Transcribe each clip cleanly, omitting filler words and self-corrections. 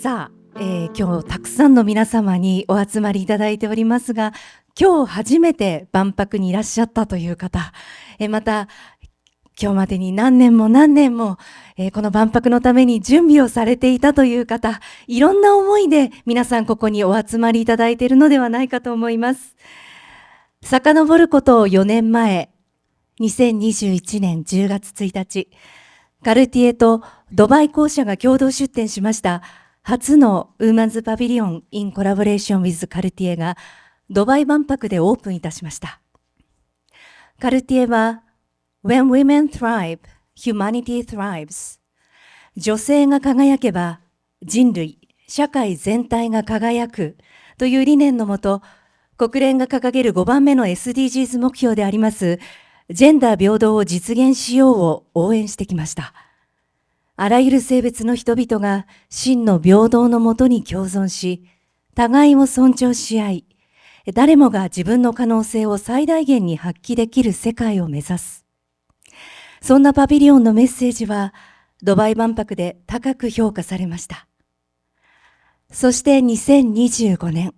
さあ、今日たくさんの皆様にお集まりいただいておりますが、今日初めて万博にいらっしゃったという方、また今日までに何年も何年も、この万博のために準備をされていたという方、いろんな思いで皆さんここにお集まりいただいているのではないかと思います。遡ること4年前、2021年10月1日、カルティエとドバイ公社が共同出展しました初のウーマンズパビリオン in collaboration with カルティエがドバイ万博でオープンいたしました。カルティエは When women thrive, humanity thrives。 女性が輝けば人類、社会全体が輝くという理念のもと、国連が掲げる5番目の SDGs 目標でありますジェンダー平等を実現しようを応援してきました。あらゆる性別の人々が真の平等のもとに共存し、互いを尊重し合い、誰もが自分の可能性を最大限に発揮できる世界を目指す。そんなパビリオンのメッセージは、ドバイ万博で高く評価されました。そして2025年、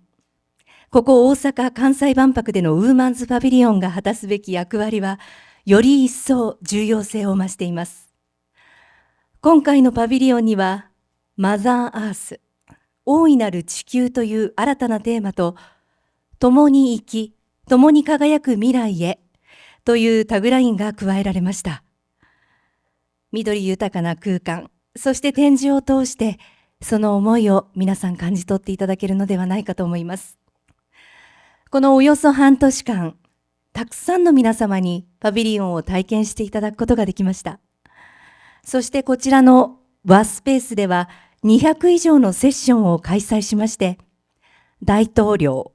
ここ大阪・関西万博でのウーマンズパビリオンが果たすべき役割は、より一層重要性を増しています。今回のパビリオンには、マザーアース、大いなる地球という新たなテーマと、共に生き、共に輝く未来へというタグラインが加えられました。緑豊かな空間、そして展示を通して、その思いを皆さん感じ取っていただけるのではないかと思います。このおよそ半年間、たくさんの皆様にパビリオンを体験していただくことができました。そしてこちらのワースペースでは200以上のセッションを開催しまして、大統領、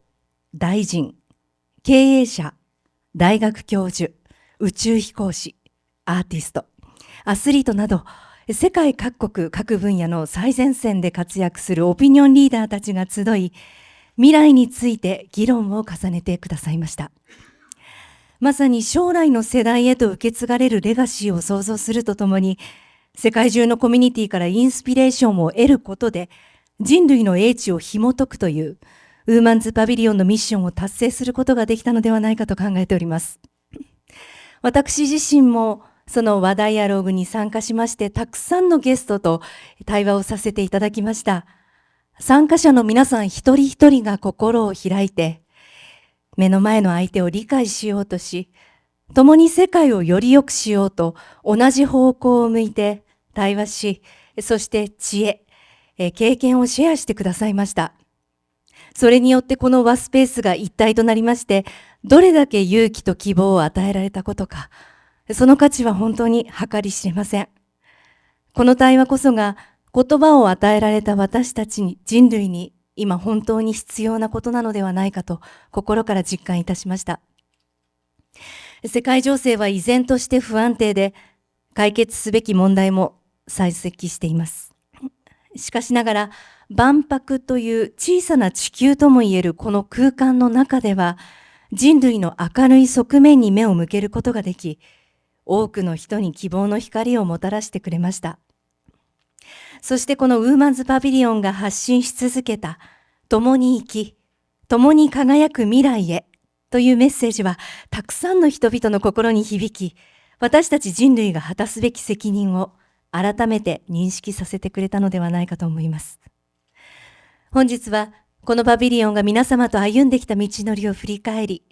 大臣、経営者、大学教授、宇宙飛行士、アーティスト、アスリートなど、世界各国各分野の最前線で活躍するオピニオンリーダーたちが集い、未来について議論を重ねてくださいました。まさに将来の世代へと受け継がれるレガシーを創造するとともに、世界中のコミュニティからインスピレーションを得ることで、人類の英知を紐解くという、ウーマンズパビリオンのミッションを達成することができたのではないかと考えております。私自身も、その話題アログに参加しまして、たくさんのゲストと対話をさせていただきました。参加者の皆さん一人一人が心を開いて、目の前の相手を理解しようとし、共に世界をより良くしようと同じ方向を向いて対話し、そして知恵、経験をシェアしてくださいました。それによってこのワスペースが一体となりまして、どれだけ勇気と希望を与えられたことか、その価値は本当に計り知れません。この対話こそが言葉を与えられた私たちに、人類に今本当に必要なことなのではないかと心から実感いたしました。世界情勢は依然として不安定で、解決すべき問題も山積しています。しかしながら、万博という小さな地球ともいえるこの空間の中では、人類の明るい側面に目を向けることができ、多くの人に希望の光をもたらしてくれました。そしてこのウーマンズパビリオンが発信し続けた、共に生き、共に輝く未来へというメッセージは、たくさんの人々の心に響き、私たち人類が果たすべき責任を改めて認識させてくれたのではないかと思います。本日はこのパビリオンが皆様と歩んできた道のりを振り返り、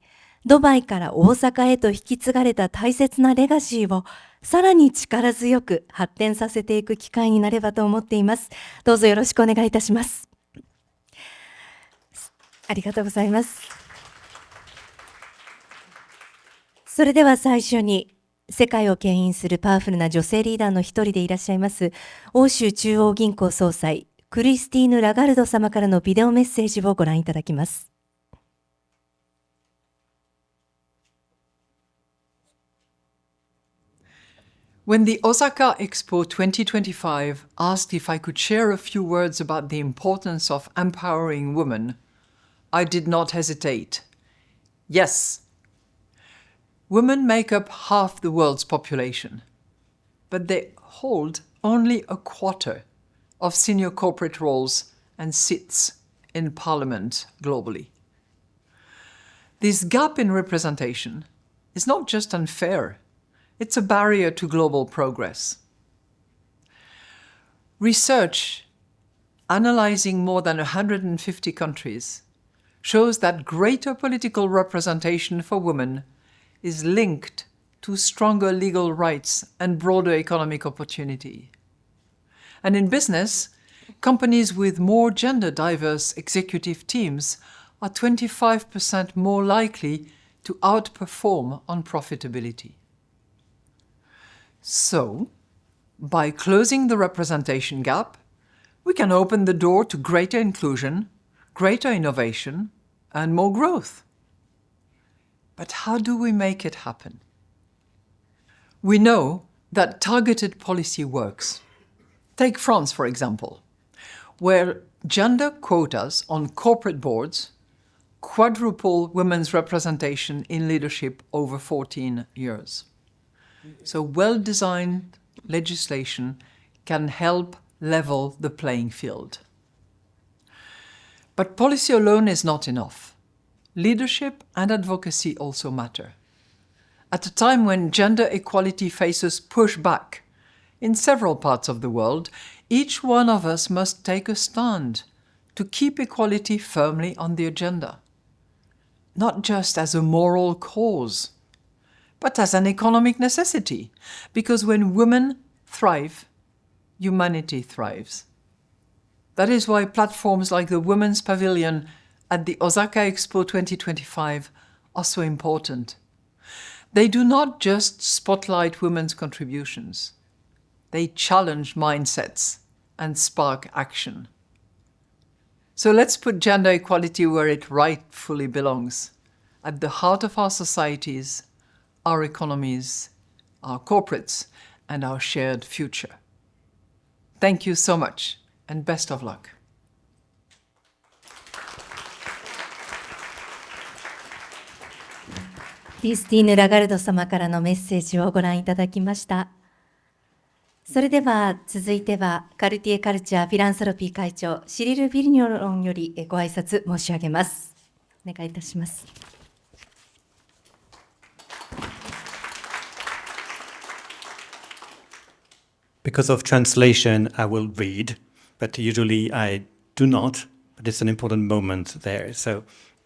ドバイから大阪へと引き継がれた大切なレガシーをさらに力強く発展させていく機会になればと思っています。どうぞよろしくお願いいたします。ありがとうございます。それでは最初に、世界を牽引するパワフルな女性リーダーの一人でいらっしゃいます、欧州中央銀行総裁、クリスティーヌ・ラガルド様からのビデオメッセージをご覧いただきます。When the Osaka Expo 2025 asked if I could share a few words about the importance of empowering women, I did not hesitate. Yes. Women make up half the world's population, but they hold only a quarter of senior corporate roles and seats in parliament globally. This gap in representation is not just unfair, it's a barrier to global progress. Research analyzing more than 150 countries shows that greater political representation for women is linked to stronger legal rights and broader economic opportunity. And in business, companies with more gender-diverse executive teams are 25% more likely to outperform on profitability. So, by closing the representation gap, we can open the door to greater inclusion, greater innovation, and more growth. But how do we make it happen? We know that targeted policy works. Take France, for example, where gender quotas on corporate boards quadruple women's representation in leadership over 14 years. So well-designed legislation can help level the playing field. But policy alone is not enough. Leadership and advocacy also matter. At a time when gender equality faces pushback in several parts of the world, each one of us must take a stand to keep equality firmly on the agenda. Not just as a moral cause, but as an economic necessity, because when women thrive, humanity thrives. That is why platforms like the Women's Pavilion at the Osaka Expo 2025 are so important. They do not just spotlight women's contributions. They challenge mindsets and spark action. So let's put gender equality where it rightfully belongs, at the heart of our societies, our economies, our corporates, and our shared future. Thank you so much, and best of luck. クリスティーヌ・ラガルド様からのメッセージをご覧いただきました。それでは続いてはカルティエカルチャーフィランソロピー会長シリル・ヴィルニョロンよりご挨拶申し上げます。お願いいたします。Because of translation, I will read, but usually I do not, but it's an important moment there. So,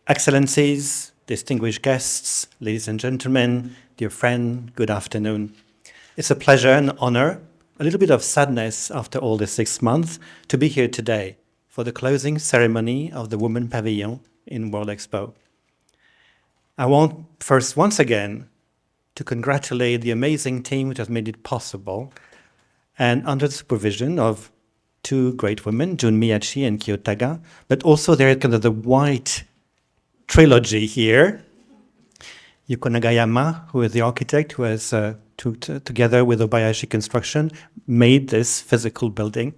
Excellencies, distinguished guests, ladies and gentlemen, dear friend, good afternoon. It's a pleasure and honor, a little bit of sadness after all the 6 months, to be here today for the closing ceremony of the Women Pavilion in World Expo. I want first, once again, to congratulate the amazing team which has made it possible, and under the supervision of two great women, Jun Miyachi and Kyotaga, but also there is kind of the white trilogy here. Yuko Nagayama, who is the architect, who has, together with Obayashi Construction, made this physical building.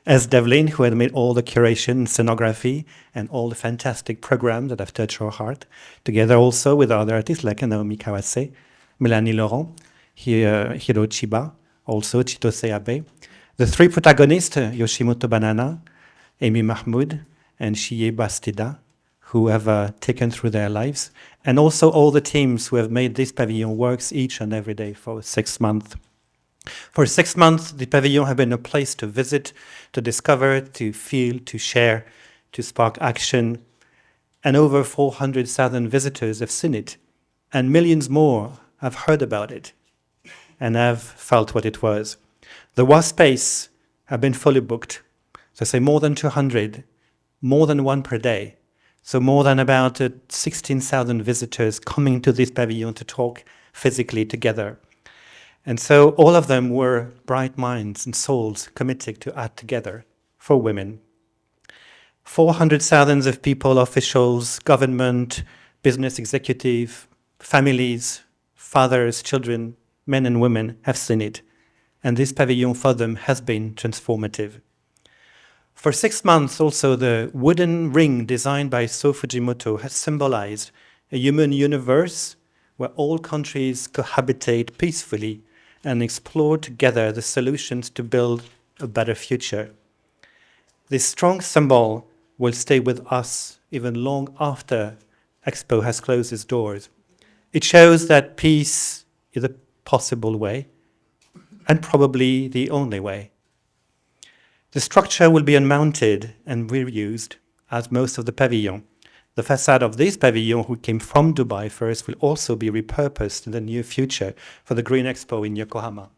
As Devlin, who had made all the curation, scenography, and all the fantastic programs that have touched our heart, together also with other artists like Naomi Kawase, Melanie Laurent, Hiro Chiba, also Chitose Abe. The three protagonists, Yoshimoto Banana, Amy Mahmoud, and Shie Bastida, who have taken through their lives, and also all the teams who have made this pavilion works each and every day for 6 months. For 6 months, the pavilion has been a place to visit, to discover, to feel, to share, to spark action, and over 400,000 visitors have seen it, and millions more have heard about it and have felt what it was. The WA space have been fully booked, so say more than 200, more than one per day. So more than about 16,000 visitors coming to this pavilion to talk physically together. And so all of them were bright minds and souls committed to act together for women. 400,000 of people, officials, government, business executive, families, fathers, children, men and women have seen it. And this pavilion for them has been transformative. For 6 months also, the wooden ring designed by So Fujimoto has symbolized a human universe where all countries cohabitate peacefully and explore together the solutions to build a better future. This strong symbol will stay with us even long after Expo has closed its doors. It shows that peace is a possible way, and probably the only way. The structure will be unmounted and reused as most of the pavilion. The facade of this pavilion, who came from Dubai first, will also be repurposed in the near future for the Green Expo in Yokohama.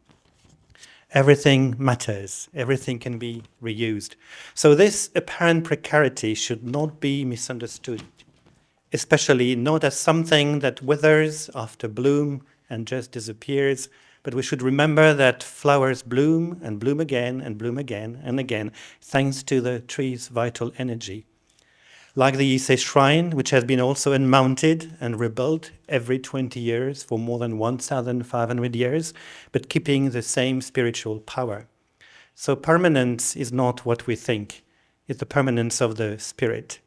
Everything matters. Everything can be reused. So this apparent precarity should not be misunderstood, especially not as something that withers after bloom and just disappears, but we should remember that flowers bloom and bloom again and bloom again and again, thanks to the tree's vital energy. Like the Ise shrine, which has been also unmounted and rebuilt every 20 years for more than 1,500 years, but keeping the same spiritual power. So permanence is not what we think, it's the permanence of the spirit.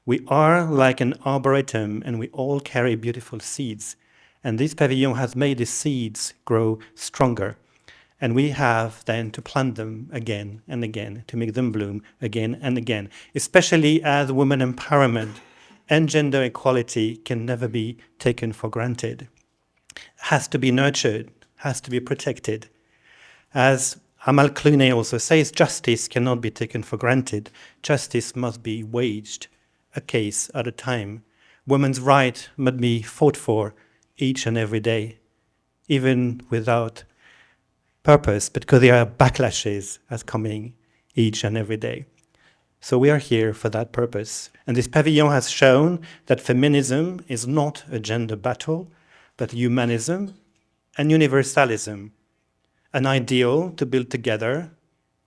We are like an arboretum and we all carry beautiful seeds. And this pavilion has made the seeds grow stronger. And we have then to plant them again and again, to make them bloom again and again, especially as women empowerment and gender equality can never be taken for granted. Has to be nurtured, has to be protected. As Amal Clooney also says, justice cannot be taken for granted. Justice must be waged, a case at a time. Women's rights must be fought for each and every day, even without purpose, because there are backlashes as coming each and every day. So we are here for that purpose. And this pavilion has shown that feminism is not a gender battle, but humanism and universalism, an ideal to build together,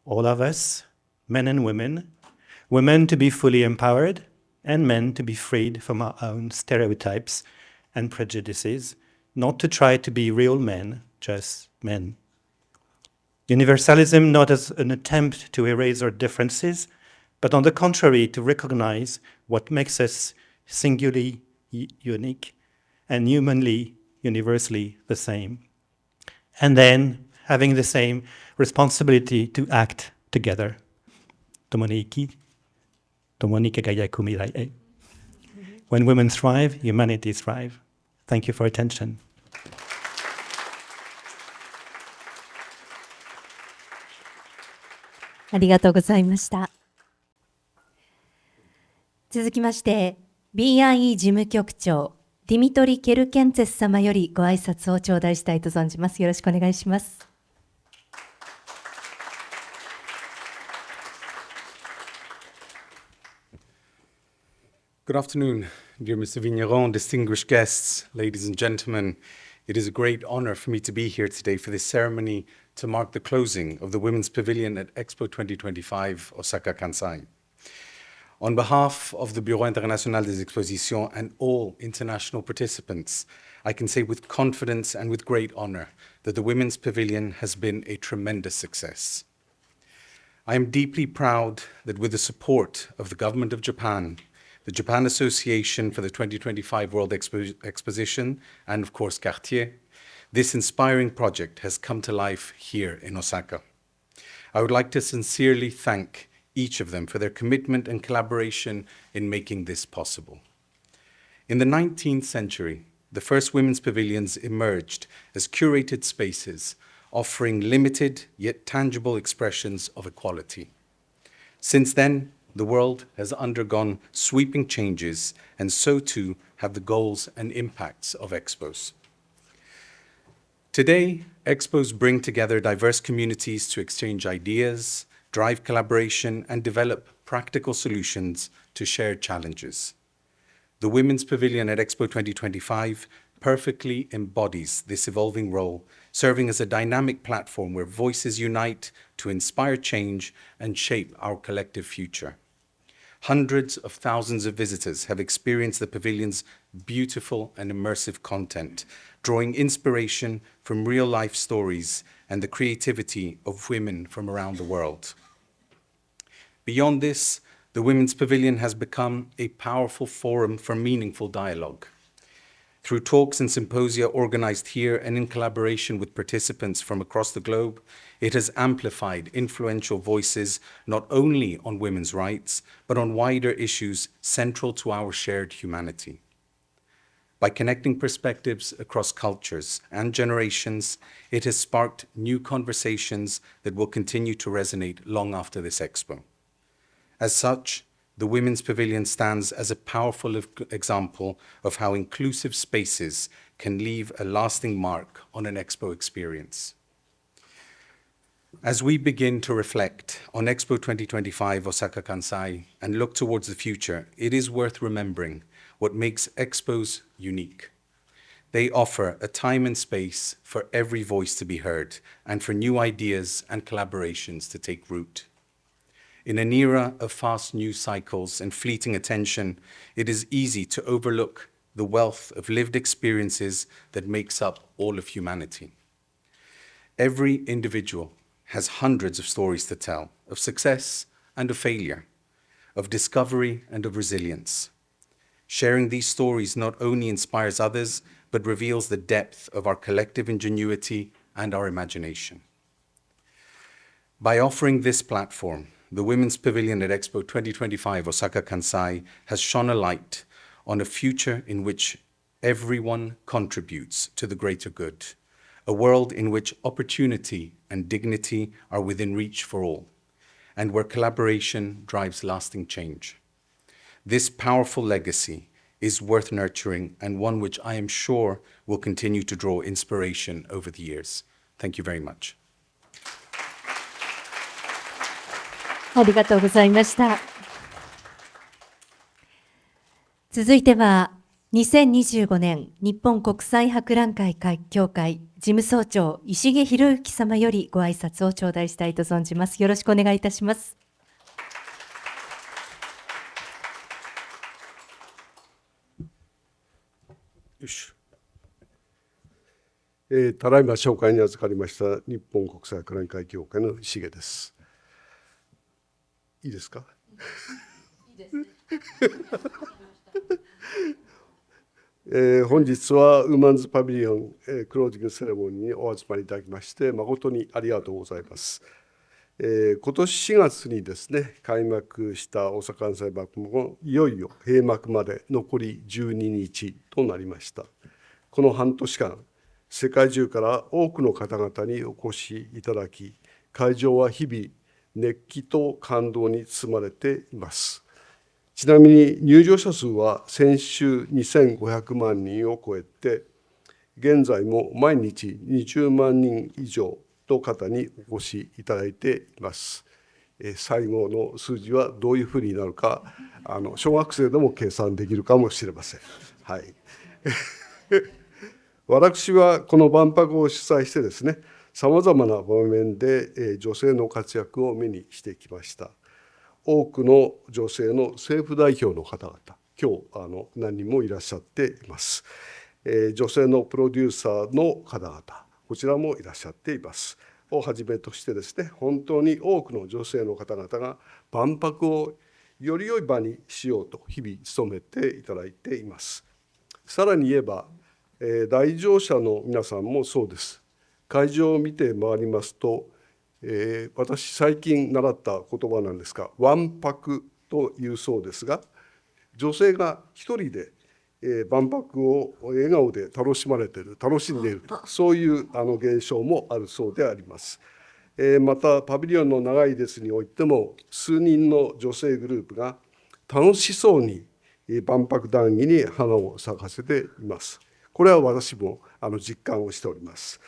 all of us, men and women to be fully empowered, and men to be freed from our own stereotypes and prejudices, not to try to be real men, just men. Universalism not as an attempt to erase our differences, but on the contrary, to recognize what makes us singularly unique and humanly, universally the same. And then having the same responsibility to act together. When women thrive, humanity thrives. Thank you for attention. ありがとうございました。続きまして、BIE 事務局長、ディミトリ・ケルケンツェス様よりご挨拶を頂戴したいと存じます。よろしくお願いします。Good afternoon, dear Mr. Vigneron, distinguished guests, ladies and gentlemen. It is a great honor for me to be here today for this ceremony to mark the closing of the Women's Pavilion at Expo 2025, Osaka, Kansai. On behalf of the Bureau International des Expositions and all international participants, I can say with confidence and with great honor that the Women's Pavilion has been a tremendous success. I am deeply proud that with the support of the government of Japan, the Japan Association for the 2025 World Exposition, and of course Cartier, this inspiring project has come to life here in Osaka. I would like to sincerely thank each of them for their commitment and collaboration in making this possible. In the 19th century, the first women's pavilions emerged as curated spaces, offering limited yet tangible expressions of equality. Since then, the world has undergone sweeping changes, and so too have the goals and impacts of expos. Today, expos bring together diverse communities to exchange ideas, drive collaboration, and develop practical solutions to shared challenges. The Women's Pavilion at Expo 2025 perfectly embodies this evolving role, serving as a dynamic platform where voices unite to inspire change and shape our collective future. Hundreds of thousands of visitors have experienced the pavilion's beautiful and immersive content, drawing inspiration from real-life stories and the creativity of women from around the world. Beyond this, the Women's Pavilion has become a powerful forum for meaningful dialogue. Through talks and symposia organized here and in collaboration with participants from across the globe, it has amplified influential voices not only on women's rights, but on wider issues central to our shared humanity. By connecting perspectives across cultures and generations, it has sparked new conversations that will continue to resonate long after this Expo. As such, the Women's Pavilion stands as a powerful example of how inclusive spaces can leave a lasting mark on an Expo experience. As we begin to reflect on Expo 2025 Osaka Kansai and look towards the future, it is worth remembering what makes Expos unique. They offer a time and space for every voice to be heard and for new ideas and collaborations to take root. In an era of fast news cycles and fleeting attention, it is easy to overlook the wealth of lived experiences that makes up all of humanity. Every individual has hundreds of stories to tell, of success and of failure, of discovery and of resilience. Sharing these stories not only inspires others, but reveals the depth of our collective ingenuity and our imagination. By offering this platform, the Women's Pavilion at Expo 2025 Osaka Kansai has shone a light on a future in which everyone contributes to the greater good, a world in which opportunity and dignity are within reach for all, and where collaboration drives lasting change. This powerful legacy is worth nurturing and one which I am sure will continue to draw inspiration over the years. Thank you very much. ありがとうございました。続いては、2025年日本国際博覧会協会事務総長石毛博之様よりご挨拶を頂戴したいと存じます。よろしくお願いいたします。よしただいま紹介に預かりました日本国際博覧会協会の石毛です。いいですか？いいです。本日はウーマンズパビリオン、クロージングセレモニーにお集まりいただきまして誠にありがとうございます。今年4月にですね開幕した大阪・関西万博もいよいよ閉幕まで残り12日となりました。この半年間、世界中から多くの方々にお越しいただき、会場は日々熱気と感動に包まれています。ちなみに入場者数は先週2500万人を超えて、現在も毎日20万人以上の方にお越しいただいています。最後の数字はどういうふうになるか、小学生でも計算できるかもしれません。はい。私はこの万博を主催してですね、さまざまな場面で女性の活躍を目にしてきました。多くの女性の政府代表の方々、今日何人もいらっしゃっています。女性のプロデューサーの方々、こちらもいらっしゃっています。をはじめとしてですね、本当に多くの女性の方々が万博をより良い場にしようと日々努めていただいています。さらに言えば、来場者の皆さんもそうです。会場を見て回りますと、私最近習った言葉なんですが、わんぱくというそうですが、女性が一人で万博を笑顔で楽しまれている、楽しんでいると、そういう現象もあるそうであります。また、パビリオンの長い列においても、数人の女性グループが楽しそうに万博談義に花を咲かせています。これは私も実感をしております。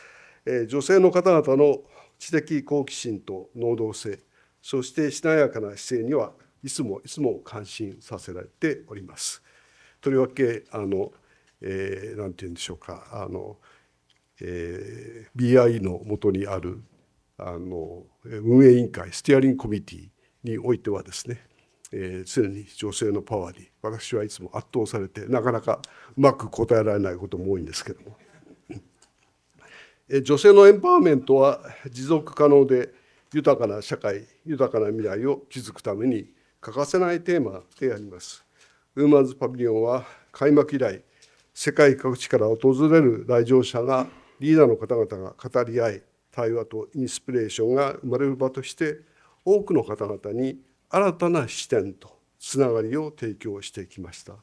女性の方々の知的好奇心と能動性、そしてしなやかな姿勢にはいつも感心させられております。とりわけなんていうんでしょうか、BI の下にある運営委員会ステアリングコミュニティにおいてはですね、常に女性のパワーに私はいつも圧倒されて、なかなかうまく答えられないことも多いんですけども、女性のエンパワーメントは持続可能で豊かな社会、豊かな未来を築くために欠かせないテーマであります。ウーマンズパビリオンは開幕以来、世界各地から訪れる来場者がリーダーの方々が語り合い、対話とインスピレーションが生まれる場として、多くの方々に新たな視点とつながりを提供してきました。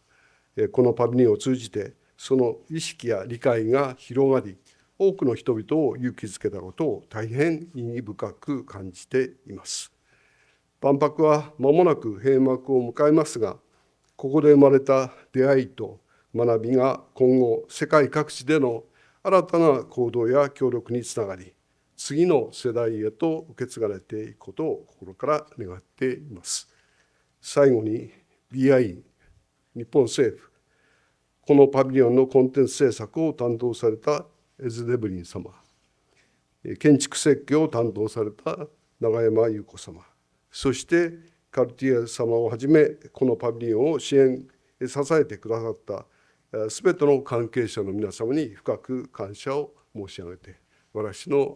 このパビリオンを通じて、その意識や理解が広がり、多くの人々を勇気づけたことを大変意義深く感じています。万博は間もなく閉幕を迎えますが、ここで生まれた出会いと学びが今後、世界各地での新たな行動や協力につながり、次の世代へと受け継がれていくことを心から願っています。最後に BI、日本政府、このパビリオンのコンテンツ制作を担当されたエズ・デブリン様、建築設計を担当された永山優子様、そしてカルティエ様をはじめ、このパビリオンを支援、支えてくださったすべての関係者の皆様に深く感謝を申し上げて、私の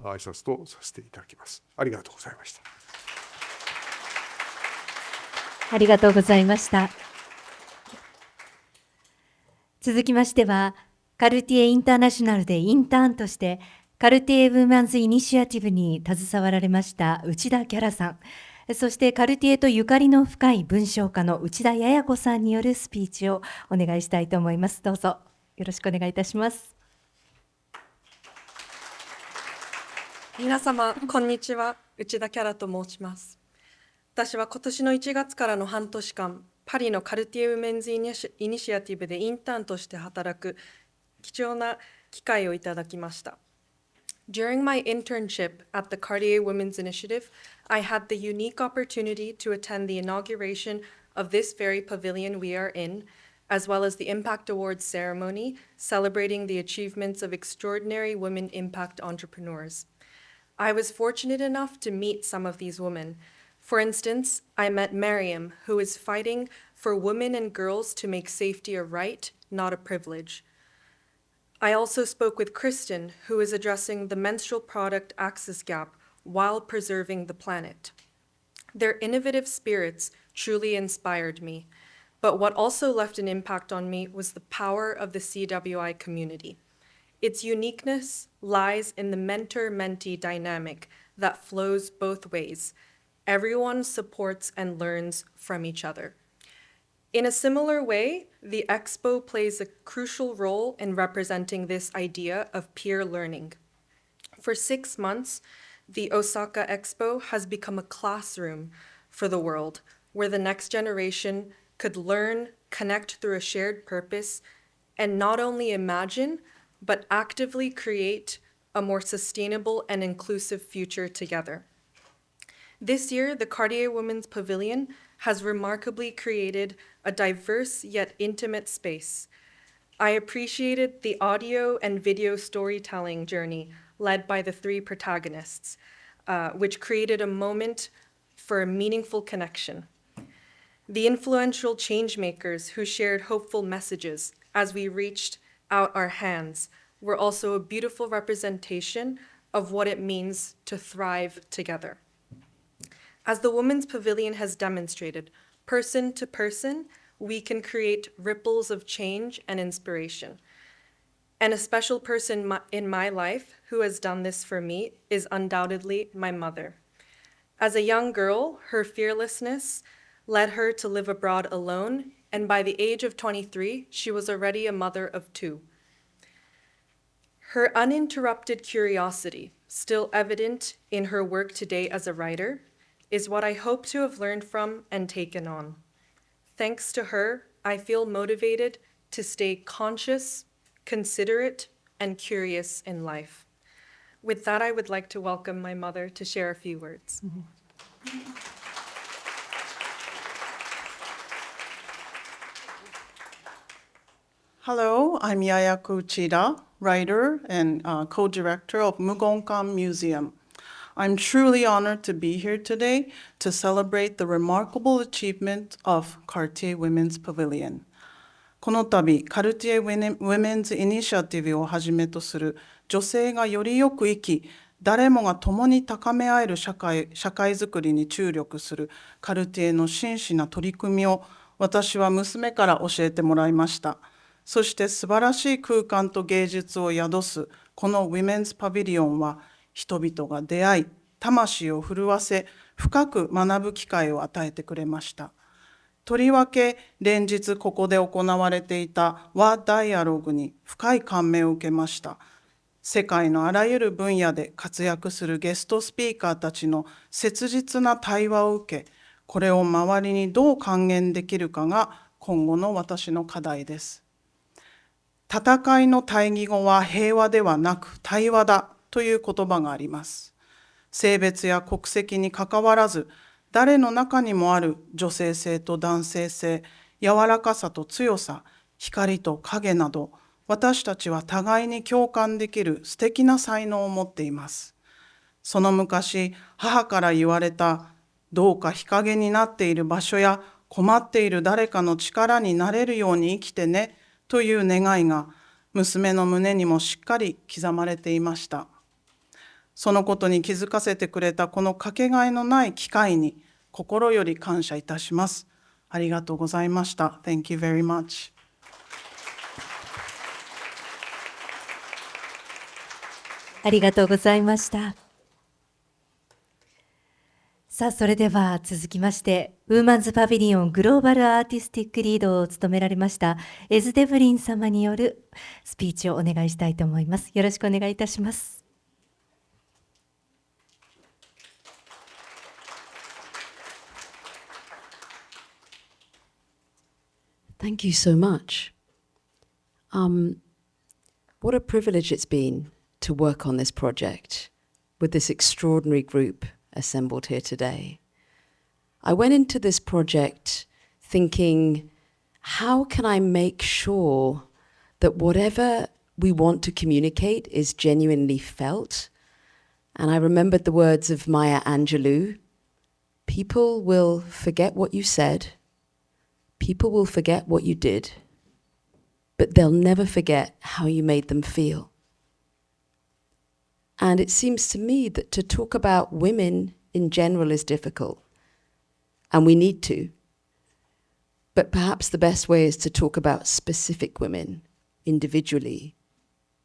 挨拶とさせていただきます。ありがとうございました。ありがとうございました。続きましては、カルティエインターナショナルでインターンとして、カルティエウーマンズイニシアティブに携わられました内田キャラさん、そしてカルティエとゆかりの深い文章家の内田やや子さんによるスピーチをお願いしたいと思います。どうぞよろしくお願いいたします。皆様、こんにちは。内田キャラと申します。私は今年の1月からの半年間、パリのカルティエウメンズイニシアティブでインターンとして働く貴重な機会をいただきました。During my internship at the Cartier Women's Initiative, I had the unique opportunity to attend the inauguration of this very pavilion we are in, as well as the Impact Awards ceremony, celebrating the achievements of extraordinary women impact entrepreneurs. I was fortunate enough to meet some of these women. For instance, I met Miriam, who is fighting for women and girls to make safety a right, not a privilege. I also spoke with Kristen, who is addressing the menstrual product access gap while preserving the planet. Their innovative spirits truly inspired me, but what also left an impact on me was the power of the CWI community. Its uniqueness lies in the mentor-mentee dynamic that flows both ways. Everyone supports and learns from each other. In a similar way, the Expo plays a crucial role in representing this idea of peer learning. For 6 months, the Osaka Expo has become a classroom for the world, where the next generation could learn, connect through a shared purpose, and not only imagine, but actively create a more sustainable and inclusive future together. This year, the Cartier Women's Pavilion has remarkably created a diverse yet intimate space. I appreciated the audio and video storytelling journey led by the 3 protagonists, which created a moment for a meaningful connection. The influential changemakers who shared hopeful messages as we reached out our hands were also a beautiful representation of what it means to thrive together. As the Women's Pavilion has demonstrated, person to person, we can create ripples of change and inspiration. And a special person in my life who has done this for me is undoubtedly my mother. As a young girl, her fearlessness led her to live abroad alone, and by the age of 23, she was already a mother of 2. Her uninterrupted curiosity, still evident in her work today as a writer, is what I hope to have learned from and taken on. Thanks to her, I feel motivated to stay conscious, considerate, and curious in life. With that, I would like to welcome my mother to share a few words. Hello, I'm Yayako Uchida, writer and co-director of Mugonkan Museum. I'm truly honored to be here today to celebrate the remarkable achievement of Cartier Women's Pavilion. この度、カルティエ・ウィメンズ・イニシアティブをはじめとする女性がよりよく生き、誰もが共に高め合える社会づくりに注力するカルティエの真摯な取り組みを私は娘から教えてもらいました。そして素晴らしい空間と芸術を宿すこのウィメンズパビリオンは、人々が出会い、魂を震わせ、深く学ぶ機会を与えてくれました。とりわけ連日ここで行われていた和ダイアログに深い感銘を受けました。世界のあらゆる分野で活躍するゲストスピーカーたちの切実な対話を受け、これを周りにどう還元できるかが今後の私の課題です。戦いの対義語は平和ではなく対話だという言葉があります。性別や国籍にかかわらず、誰の中にもある女性性と男性性、柔らかさと強さ、光と影など、私たちは互いに共感できる素敵な才能を持っています。その昔、母から言われた、どうか日陰になっている場所や困っている誰かの力になれるように生きてねという願いが、娘の胸にもしっかり刻まれていました。そのことに気づかせてくれたこのかけがえのない機会に心より感謝いたします。ありがとうございました。Thank you very much. ありがとうございました。さあ、それでは続きまして、ウーマンズパビリオングローバルアーティスティックリードを務められましたエズ・デブリン様によるスピーチをお願いしたいと思います。よろしくお願いいたします。Thank you so much. What a privilege it's been to work on this project with this extraordinary group assembled here today. I went into this project thinking, how can I make sure that whatever we want to communicate is genuinely felt? And I remembered the words of Maya Angelou, people will forget what you said, people will forget what you did, but they'll never forget how you made them feel. And it seems to me that to talk about women in general is difficult, and we need to. But perhaps the best way is to talk about specific women individually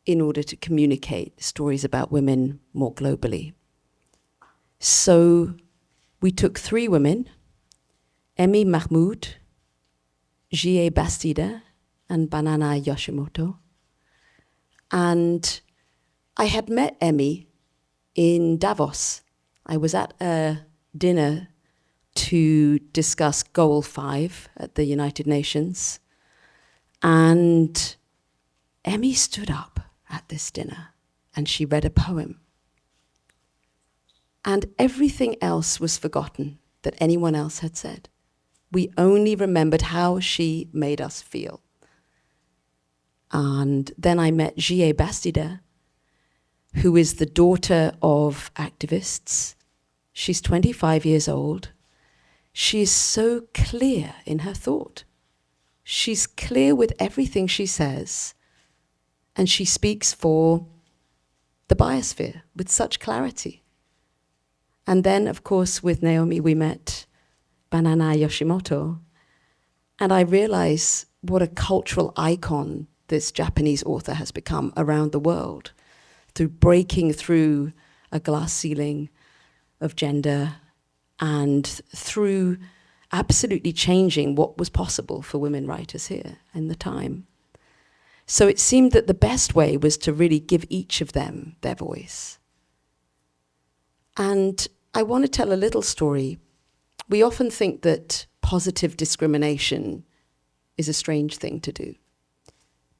in order to communicate stories about women more globally. So we took 3 women, Emi Mahmoud, Jie Bastida, and Banana Yoshimoto. And I had met Emi in Davos. I was at a dinner to discuss Goal 5 at the United Nations. And Emi stood up at this dinner and she read a poem. And everything else was forgotten that anyone else had said. We only remembered how she made us feel. And then I met Jie Bastida, who is the daughter of activists. She's 25 years old. She is so clear in her thought. She's clear with everything she says, and she speaks for the biosphere with such clarity. And then, of course, with Naomi, we met Banana Yoshimoto, and I realize what a cultural icon this Japanese author has become around the world through breaking through a glass ceiling of gender and through absolutely changing what was possible for women writers here in the time. So it seemed that the best way was to really give each of them their voice. And I want to tell a little story. We often think that positive discrimination is a strange thing to do.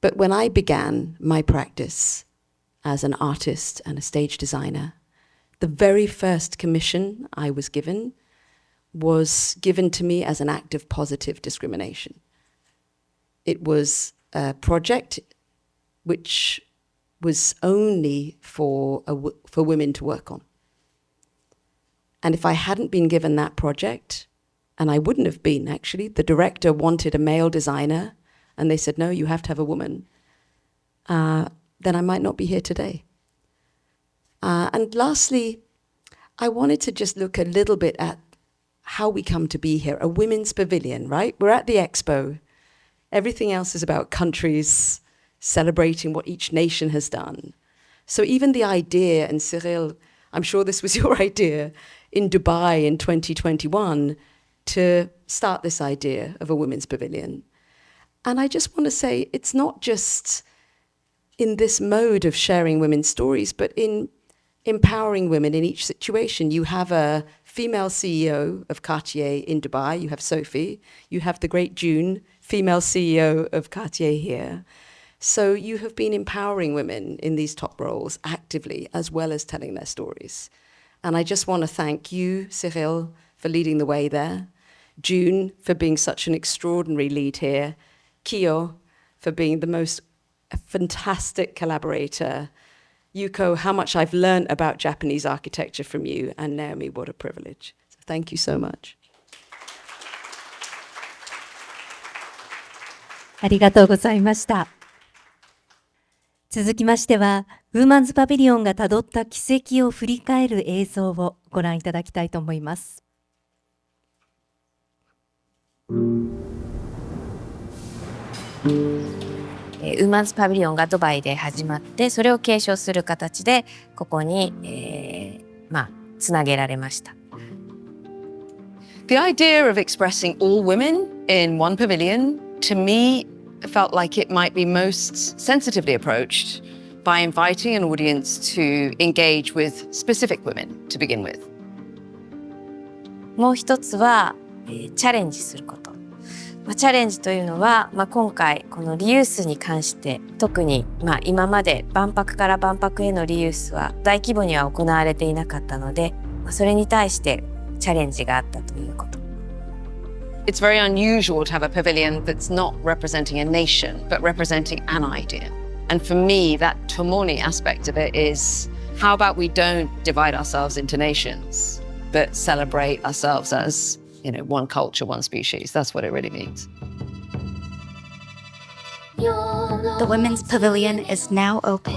But when I began my practice as an artist and a stage designer, the very first commission I was given to me as an act of positive discrimination. It was a project which was only for women to work on. And if I hadn't been given that project, and I wouldn't have been actually, the director wanted a male designer, and they said, no, you have to have a woman, then I might not be here today. And lastly, I wanted to just look a little bit at how we come to be here, a women's pavilion, right? We're at the Expo. Everything else is about countries celebrating what each nation has done. So even the idea, and Cyril, I'm sure this was your idea, in Dubai in 2021 to start this idea of a women's pavilion. And I just want to say it's not just in this mode of sharing women's stories, but in empowering women in each situation. You have a female CEO of Cartier in Dubai, you have Sophie, you have the great June, female CEO of Cartier here. So you have been empowering women in these top roles actively, as well as telling their stories. And I just want to thank you, Cyril, for leading the way there, June for being such an extraordinary lead here, Kyo for being the most fantastic collaborator, Yuko, how much I've learned about Japanese architecture from you, and Naomi, what a privilege. So thank you so much. ありがとうございました。続きましては、ウーマンズパビリオンがたどった軌跡を振り返る映像をご覧いただきたいと思います。ウーマンズパビリオンがドバイで始まって、それを継承する形でここに、つなげられました。The idea of expressing all women in one pavilion, to me, felt like it might be most sensitively approached by inviting an audience to engage with specific women to begin with. もう一つは、チャレンジすること。チャレンジというのは、今回このリユースに関して特に、今まで万博から万博へのリユースは大規模には行われていなかったので、それに対してチャレンジがあったということ。It's very unusual to have a pavilion that's not representing a nation, but representing an idea. And for me, that Tomoni aspect of it is, how about we don't divide ourselves into nations, but celebrate ourselves as, one culture, one species. That's what it really means. The Women's Pavilion is now open.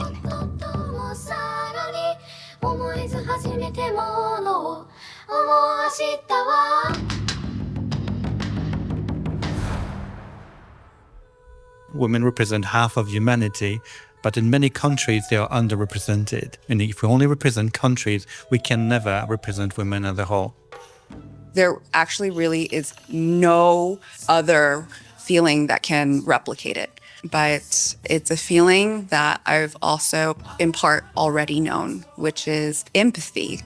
Women represent half of humanity, but in many countries they are underrepresented. And if we only represent countries, we can never represent women as a whole. There actually really is no other feeling that can replicate it. But it's a feeling that I've also, in part, already known, which is empathy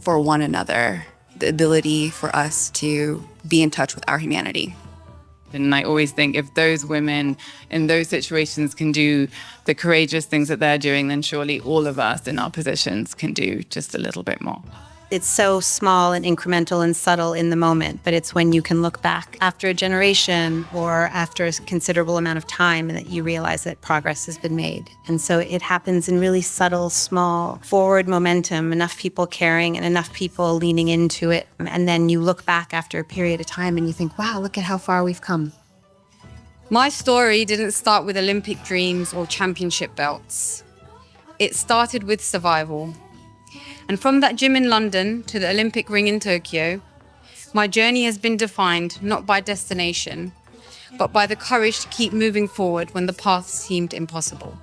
for one another, the ability for us to be in touch with our humanity. And I always think if those women in those situations can do the courageous things that they're doing, then surely all of us in our positions can do just a little bit more. It's so small and incremental and subtle in the moment, but it's when you can look back after a generation or after a considerable amount of time that you realize that progress has been made. And so it happens in really subtle, small, forward momentum, enough people caring and enough people leaning into it. And then you look back after a period of time and you think, wow, look at how far we've come. My story didn't start with Olympic dreams or championship belts. It started with survival. And from that gym in London to the Olympic ring in Tokyo, my journey has been defined not by destination, but by the courage to keep moving forward when the path seemed impossible.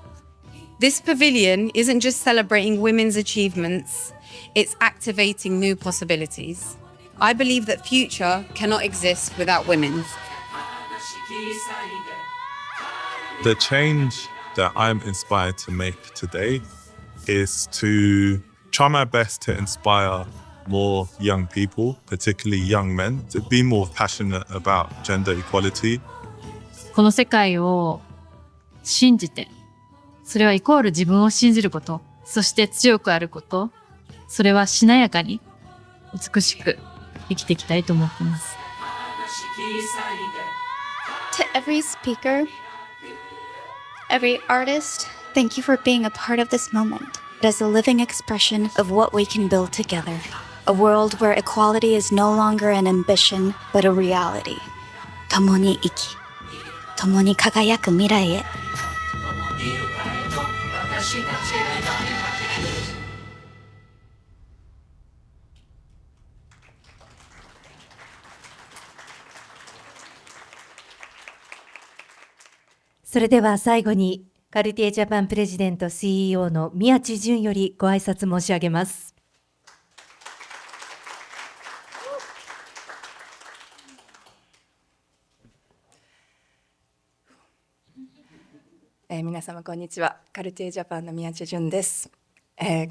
This pavilion isn't just celebrating women's achievements, it's activating new possibilities. I believe that future cannot exist without women. The change that I'm inspired to make today is to try my best to inspire more young people, particularly young men, to be more passionate about gender equality. この世界を信じて、それはイコール自分を信じること、そして強くあること、それはしなやかに美しく生きていきたいと思っています。To every speaker, every artist, thank you for being a part of this moment. As a living expression of what we can build together. A world where equality is no longer an ambition, but a reality. 共に生き、共に輝く未来へ。それでは最後にカルティエジャパンプレジデント CEO の宮地純よりご挨拶申し上げます。皆様こんにちは。カルティエジャパンの宮地純です。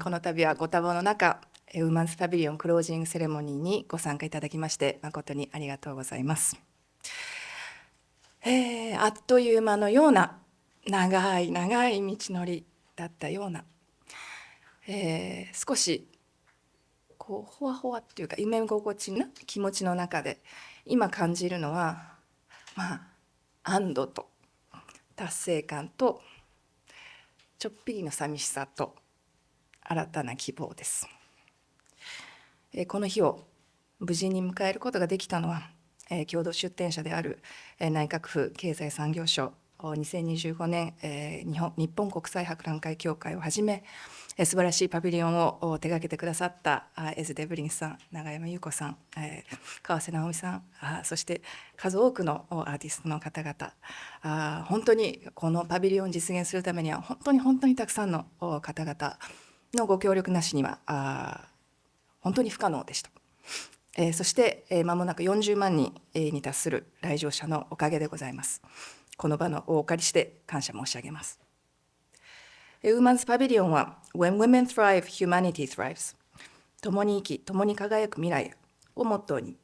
この度はご多忙の中、ウーマンスパビリオンクロージングセレモニーにご参加いただきまして誠にありがとうございます。あっという間のような長い長い道のりだったような、少しこうほわほわっていうか夢心地な気持ちの中で今感じるのは安堵と達成感とちょっぴりの寂しさと新たな希望です。この日を無事に迎えることができたのは、共同出展者である内閣府経済産業省2025年日本国際博覧会協会をはじめ素晴らしいパビリオンを手がけてくださったエズ・デブリンさん、永山優子さん、川瀬直美さん、そして数多くのアーティストの方々、本当にこのパビリオンを実現するためには本当にたくさんの方々のご協力なしには本当に不可能でした。そして間もなく40万人に達する来場者のおかげでございます。この場をお借りして感謝申し上げます。ウーマンズパビリオンは When women thrive, humanity thrives。共に生き、共に輝く未来をモットーに、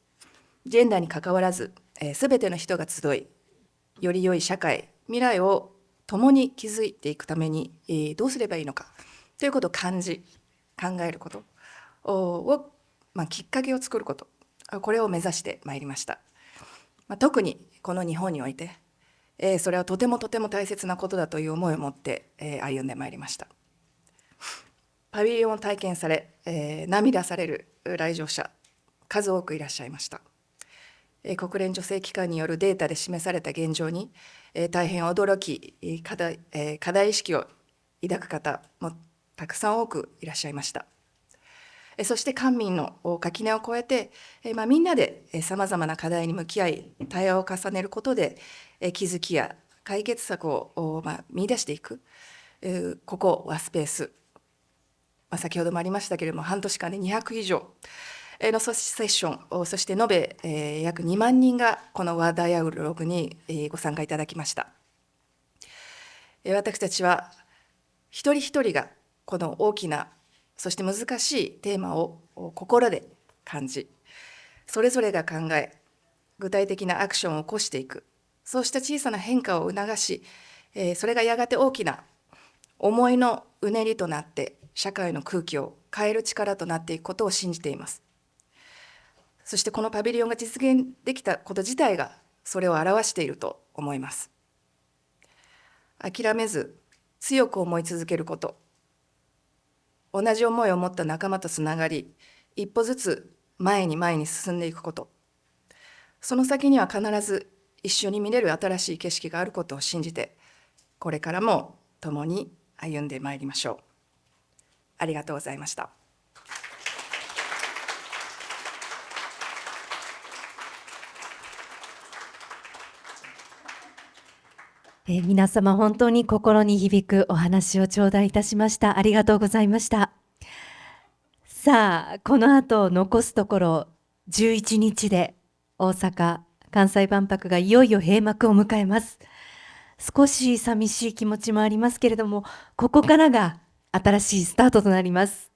ジェンダーにかかわらず、すべての人が集い、より良い社会、未来を共に築いていくために、どうすればいいのかということを考えることを、きっかけを作ること、これを目指してまいりました。特にこの日本において、それはとても大切なことだという思いを持って、歩んでまいりました。パビリオンを体験され、涙される来場者、数多くいらっしゃいました。国連女性機関によるデータで示された現状に、大変驚き、課題意識を抱く方もたくさん多くいらっしゃいました。そして官民の垣根を越えて、みんなでさまざまな課題に向き合い、対話を重ねることで、気づきや解決策を見出していく、ここワスペース、先ほどもありましたけれども、半年間で200以上のセッション、そして延べ約2万人がこのワーダイアログにご参加いただきました。私たちは一人一人がこの大きなそして難しいテーマを心で感じ、それぞれが考え、具体的なアクションを起こしていく、そうした小さな変化を促し、それがやがて大きな思いのうねりとなって、社会の空気を変える力となっていくことを信じています。そしてこのパビリオンが実現できたこと自体が、それを表していると思います。諦めず、強く思い続けること、同じ思いを持った仲間とつながり、一歩ずつ前に進んでいくこと。その先には必ず一緒に見れる新しい景色があることを信じて、これからも共に歩んでまいりましょう。ありがとうございました。皆様本当に心に響くお話を頂戴いたしました。ありがとうございました。さあ、この後残すところ11日で大阪・関西万博がいよいよ閉幕を迎えます。少し寂しい気持ちもありますけれども、ここからが新しいスタートとなります。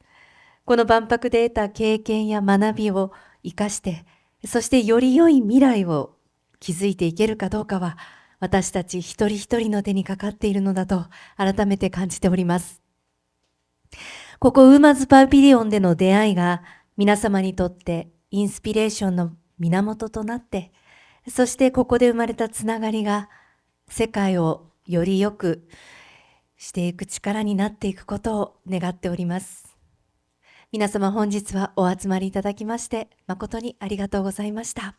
この万博で得た経験や学びを生かして、そしてより良い未来を築いていけるかどうかは、私たち一人一人の手にかかっているのだと改めて感じております。ここウーマンズパビリオンでの出会いが皆様にとってインスピレーションの源となって、そしてここで生まれたつながりが世界をより良くしていく力になっていくことを願っております。皆様本日はお集まりいただきまして誠にありがとうございました。